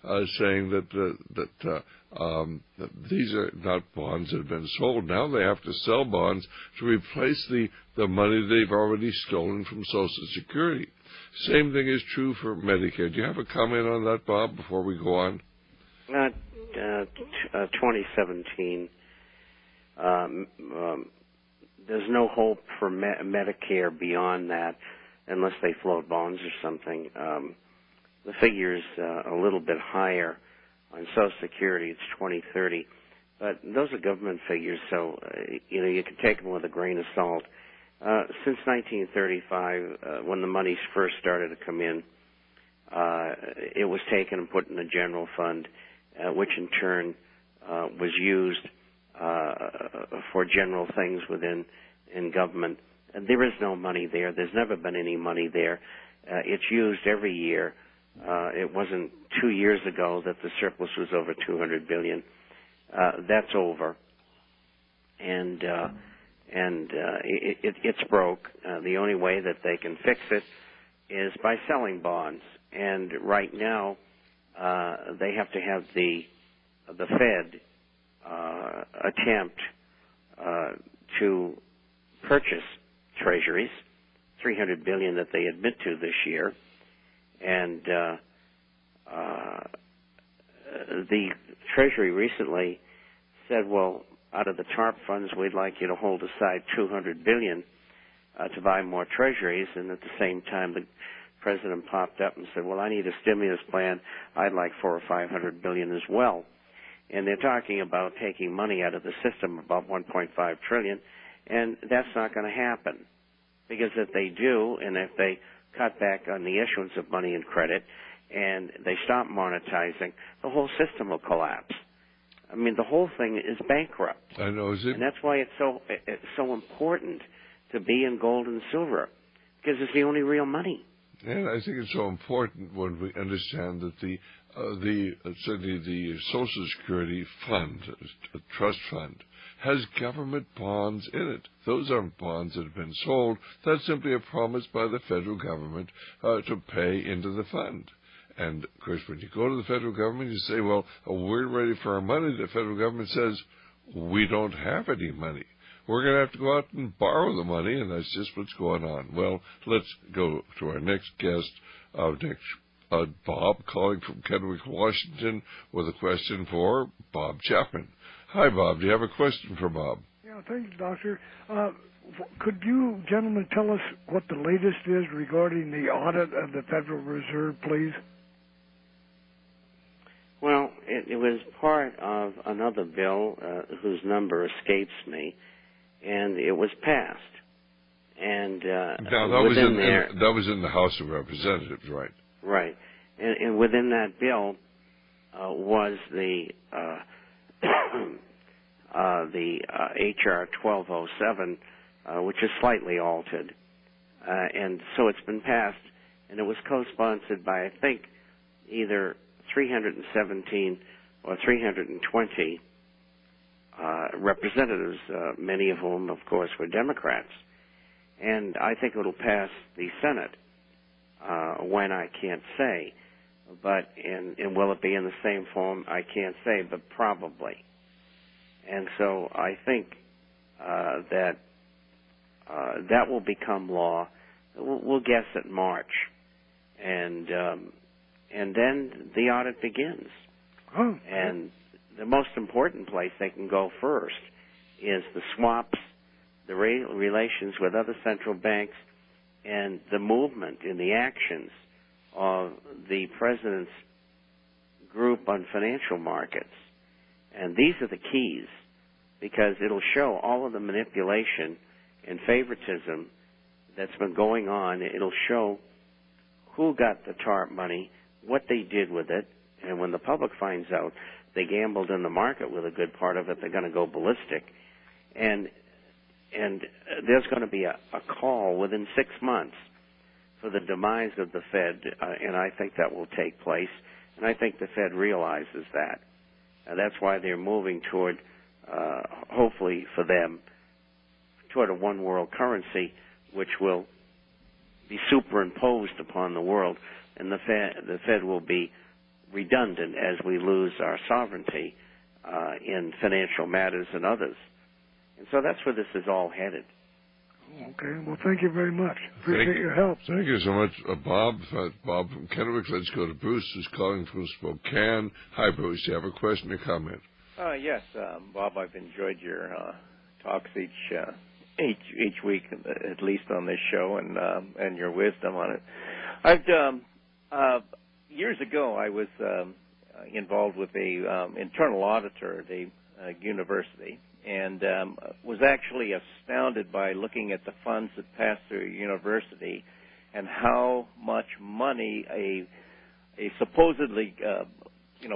saying that these are not bonds that have been sold. Now they have to sell bonds to replace the money they've already stolen from Social Security. Same thing is true for Medicare. Do you have a comment on that, Bob, before we go on? 2017, there's no hope for Medicare beyond that unless they float bonds or something. The figure's a little bit higher. On Social Security, it's 2030. But those are government figures, so you can take them with a grain of salt. Since 1935, when the money first started to come in, it was taken and put in the general fund, which in turn was used for general things in government. And there is no money there. There's never been any money there. It's used every year. It wasn't 2 years ago that the surplus was over $200 billion. That's over, and it's broke. The only way that they can fix it is by selling bonds. And right now, they have to have the Fed attempt to purchase treasuries, $300 billion that they admit to this year, and the Treasury recently said, well, out of the TARP funds, we'd like you to hold aside $200 billion to buy more treasuries, and at the same time, the president popped up and said, well, I need a stimulus plan. I'd like $400 or $500 billion as well. And they're talking about taking money out of the system, about $1.5 trillion, and that's not going to happen. Because if they do, and if they cut back on the issuance of money and credit, and they stop monetizing, the whole system will collapse. I mean, the whole thing is bankrupt. I know, is it? And that's why it's so important to be in gold and silver, because it's the only real money. And I think it's so important when we understand that certainly the Social Security fund, a trust fund, has government bonds in it. Those aren't bonds that have been sold. That's simply a promise by the federal government to pay into the fund. And, of course, when you go to the federal government, you say, well, we're ready for our money. The federal government says, we don't have any money. We're going to have to go out and borrow the money, and that's just what's going on. Well, let's go to our next guest, Bob, calling from Kennewick, Washington, with a question for Bob Chapman. Hi, Bob. Do you have a question for Bob? Yeah, thank you, Doctor. Could you gentlemen tell us what the latest is regarding the audit of the Federal Reserve, please? Well, it was part of another bill whose number escapes me, and it was passed. And now that was in the House of Representatives, right? Right, and within that bill was the HR 1207, which is slightly altered, and so it's been passed, and it was co-sponsored by, I think, either 317 or 320 representatives, many of whom, of course, were Democrats. And I think it'll pass the Senate. When, I can't say. But, and will it be in the same form? I can't say, but probably. And so I think that will become law. We'll guess at March. And then the audit begins. Oh. And the most important place they can go first is the swaps, the relations with other central banks, and the movement in the actions of the president's group on financial markets. And these are the keys, because it'll show all of the manipulation and favoritism that's been going on. It'll show who got the TARP money, what they did with it, and when the public finds out they gambled in the market with a good part of it, they're going to go ballistic. And there's going to be a call within 6 months for the demise of the Fed, and I think that will take place. And I think the Fed realizes that. That's why they're moving toward, hopefully for them, toward a one-world currency, which will be superimposed upon the world, and the Fed will be redundant as we lose our sovereignty in financial matters and others. And so that's where this is all headed. Okay. Well, thank you very much. Appreciate your help. Thank you so much, Bob. Bob from Kennewick. Let's go to Bruce, who's calling from Spokane. Hi, Bruce. You have a question or comment? Yes, Bob. I've enjoyed your talks each week, at least on this show, and your wisdom on it. Years ago, I was involved with a internal auditor at a university, and was actually astounded by looking at the funds that passed through a university and how much money a supposedly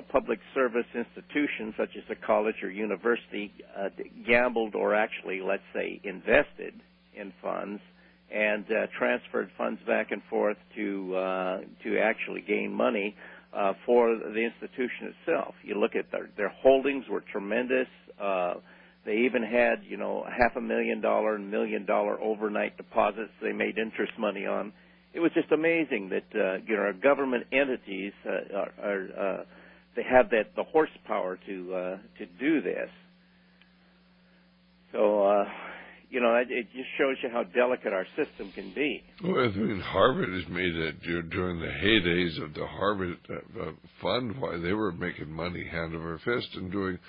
public service institution such as a college or university gambled, or actually, let's say, invested in funds and transferred funds back and forth to actually gain money for the institution itself. You look at their holdings were tremendous. They even had, $500,000 and $1 million overnight deposits they made interest money on. It was just amazing that our government entities they have the horsepower to do this. So it just shows you how delicate our system can be. Well, I mean, Harvard has made it during the heydays of the Harvard fund. Why they were making money hand over fist and doing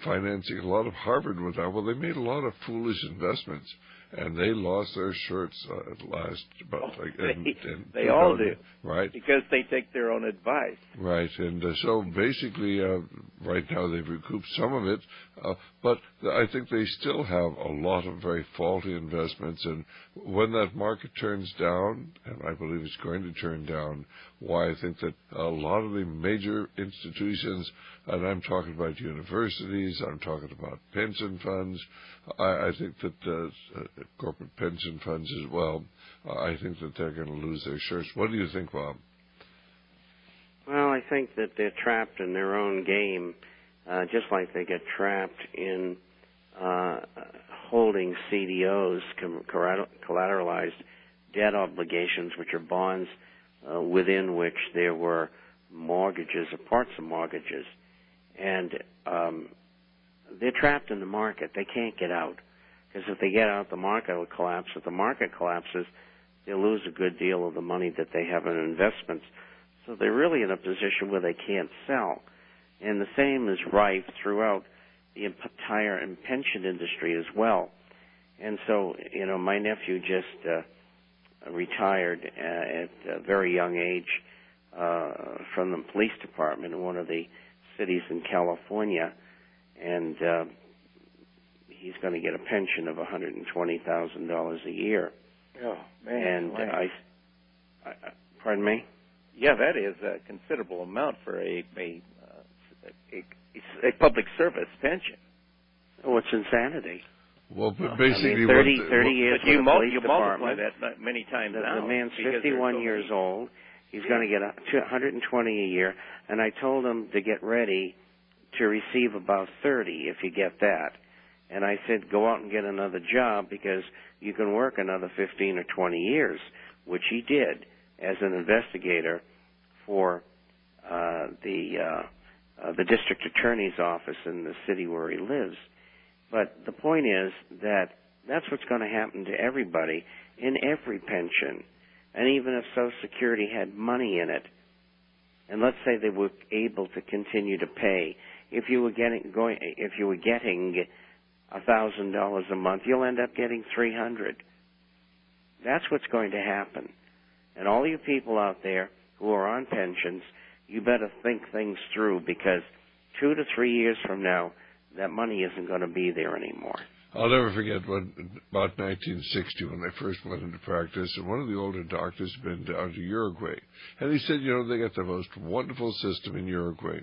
financing a lot of Harvard with that. Well, they made a lot of foolish investments, and they lost their shirts at last. They all do, right? Because they take their own advice, right? And so basically, right now they've recouped some of it, but I think they still have a lot of very faulty investments. And when that market turns down, and I believe it's going to turn down, why I think that a lot of the major institutions, and I'm talking about universities, I'm talking about pension funds, I think that corporate pension funds as well, I think that they're going to lose their shirts. What do you think, Bob? Well, I think that they're trapped in their own game, just like they get trapped in holding CDOs, collateralized debt obligations, which are bonds within which there were mortgages or parts of mortgages. And they're trapped in the market. They can't get out. Because if they get out, the market will collapse. If the market collapses, they'll lose a good deal of the money that they have in investments. So they're really in a position where they can't sell. And the same is rife throughout the entire pension industry as well. And so, my nephew just retired at a very young age from the police department in one of the cities in California, and he's going to get a pension of $120,000 a year. Oh, man. And I pardon me? Yeah, that is a considerable amount for a public service pension. Oh, it's insanity. Well, but basically, 30 years. But you multiply that many times now. The man's 51 years old. He's going to get $120 a year, and I told him to get ready to receive about 30 if you get that. And I said, go out and get another job because you can work another 15 or 20 years, which he did as an investigator for the district attorney's office in the city where he lives. But the point is that that's what's going to happen to everybody in every pension. And even if Social Security had money in it, and let's say they were able to continue to pay, if you were getting $1,000 a month, you'll end up getting $300. That's what's going to happen. And all you people out there who are on pensions, you better think things through, because 2 to 3 years from now, that money isn't going to be there anymore. I'll never forget about 1960 when I first went into practice, and one of the older doctors had been down to Uruguay. And he said, they got the most wonderful system in Uruguay.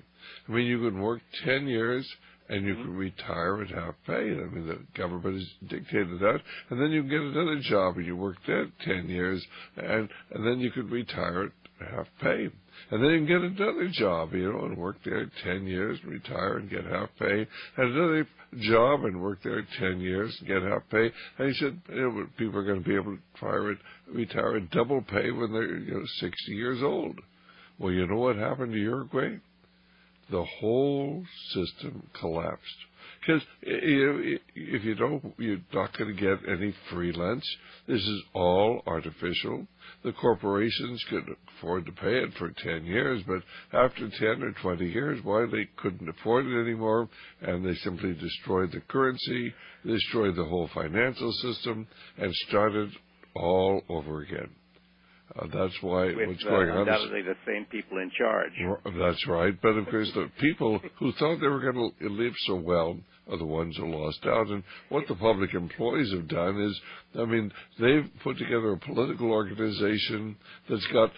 I mean, you could work 10 years and you could retire at half pay. I mean, the government has dictated that. And then you can get another job and you work there 10 years and then you could retire at half pay. And then you can get another job, and work there 10 years, and retire and get half pay. And another job and work there 10 years and get half pay. And he said, people are going to be able to retire at double pay when they're, 60 years old. Well, you know what happened to Uruguay? The whole system collapsed. Because if you don't, you're not going to get any free lunch. This is all artificial. The corporations could afford to pay it for 10 years, but after 10 or 20 years, why, they couldn't afford it anymore, and they simply destroyed the currency, destroyed the whole financial system, and started all over again. That's why what's going on. Undoubtedly the same people in charge. That's right. But of course, the people who thought they were going to live so well are the ones who lost out. And what the public employees have done is, I mean, they've put together a political organization that's got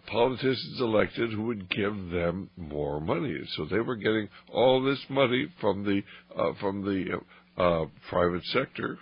politicians elected who would give them more money. So they were getting all this money from the private sector,